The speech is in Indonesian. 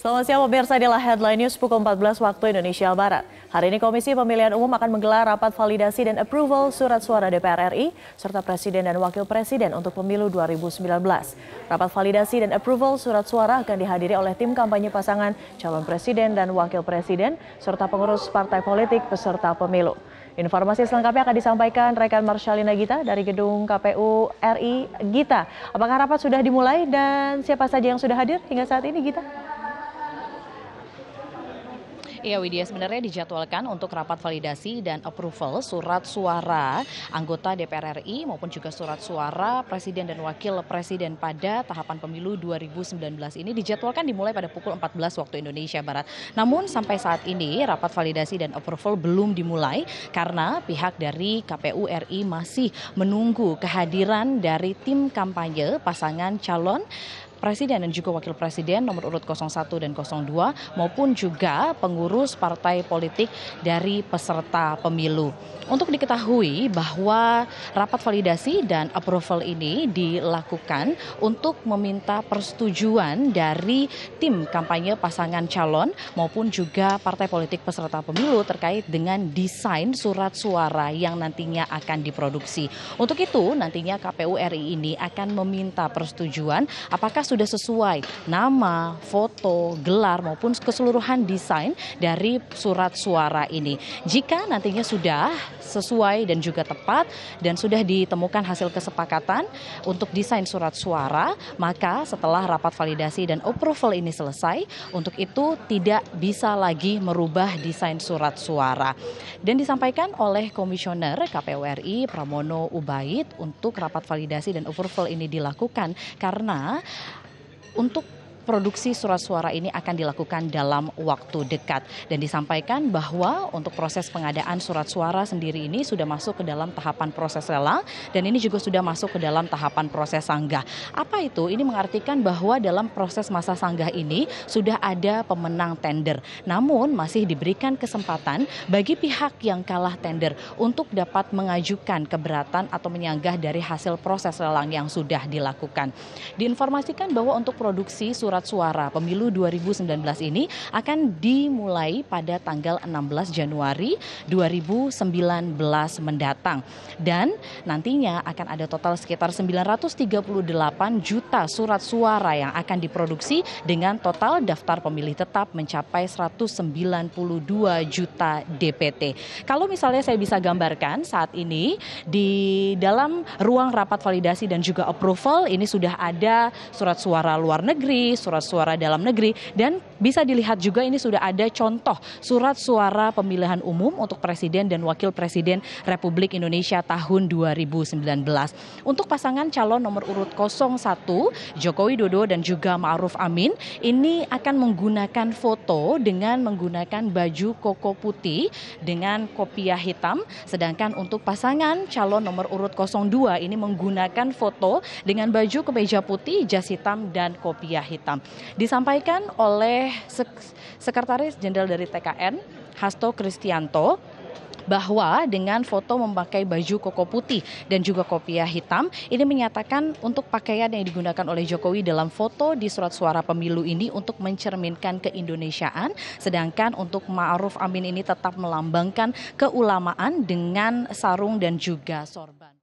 Selamat siang pemirsa, inilah headline news pukul 14 waktu Indonesia Barat. Hari ini Komisi Pemilihan Umum akan menggelar rapat validasi dan approval surat suara DPR RI serta Presiden dan Wakil Presiden untuk pemilu 2019. Rapat validasi dan approval surat suara akan dihadiri oleh tim kampanye pasangan calon Presiden dan Wakil Presiden serta pengurus partai politik peserta pemilu. Informasi selengkapnya akan disampaikan rekan Marshalina Gita dari gedung KPU RI. Gita, apakah rapat sudah dimulai dan siapa saja yang sudah hadir hingga saat ini, Gita? Iya Widya, sebenarnya dijadwalkan untuk rapat validasi dan approval surat suara anggota DPR RI maupun juga surat suara Presiden dan Wakil Presiden pada tahapan pemilu 2019 ini dijadwalkan dimulai pada pukul 14 waktu Indonesia Barat. Namun sampai saat ini rapat validasi dan approval belum dimulai karena pihak dari KPU RI masih menunggu kehadiran dari tim kampanye pasangan calon Presiden dan juga Wakil Presiden nomor urut 01 dan 02 maupun juga pengurus partai politik dari peserta pemilu. Untuk diketahui bahwa rapat validasi dan approval ini dilakukan untuk meminta persetujuan dari tim kampanye pasangan calon maupun juga partai politik peserta pemilu terkait dengan desain surat suara yang nantinya akan diproduksi. Untuk itu nantinya KPU RI ini akan meminta persetujuan apakah sudah sesuai nama, foto, gelar maupun keseluruhan desain dari surat suara ini. Jika nantinya sudah sesuai dan juga tepat dan sudah ditemukan hasil kesepakatan untuk desain surat suara, maka setelah rapat validasi dan approval ini selesai, untuk itu tidak bisa lagi merubah desain surat suara. Dan disampaikan oleh Komisioner KPU RI Pramono Ubaid untuk rapat validasi dan approval ini dilakukan karena untuk produksi surat suara ini akan dilakukan dalam waktu dekat. Dan disampaikan bahwa untuk proses pengadaan surat suara sendiri ini sudah masuk ke dalam tahapan proses lelang dan ini juga sudah masuk ke dalam tahapan proses sanggah. Apa itu? Ini mengartikan bahwa dalam proses masa sanggah ini sudah ada pemenang tender. Namun masih diberikan kesempatan bagi pihak yang kalah tender untuk dapat mengajukan keberatan atau menyanggah dari hasil proses lelang yang sudah dilakukan. Diinformasikan bahwa untuk produksi surat suara pemilu 2019 ini akan dimulai pada tanggal 16 Januari 2019 mendatang. Dan nantinya akan ada total sekitar 938 juta surat suara yang akan diproduksi dengan total daftar pemilih tetap mencapai 192 juta DPT. Kalau misalnya saya bisa gambarkan saat ini di dalam ruang rapat validasi dan juga approval ini sudah ada surat suara luar negeri, surat suara dalam negeri, dan bisa dilihat juga ini sudah ada contoh surat suara pemilihan umum untuk Presiden dan Wakil Presiden Republik Indonesia tahun 2019. Untuk pasangan calon nomor urut 01 Joko Widodo dan juga Ma'ruf Amin ini akan menggunakan foto dengan menggunakan baju koko putih dengan kopiah hitam, sedangkan untuk pasangan calon nomor urut 02 ini menggunakan foto dengan baju kemeja putih, jas hitam dan kopiah hitam. Disampaikan oleh Sekretaris Jenderal dari TKN Hasto Kristianto bahwa dengan foto memakai baju koko putih dan juga kopiah hitam ini menyatakan untuk pakaian yang digunakan oleh Jokowi dalam foto di surat suara pemilu ini untuk mencerminkan keindonesiaan, sedangkan untuk Ma'ruf Amin ini tetap melambangkan keulamaan dengan sarung dan juga sorban.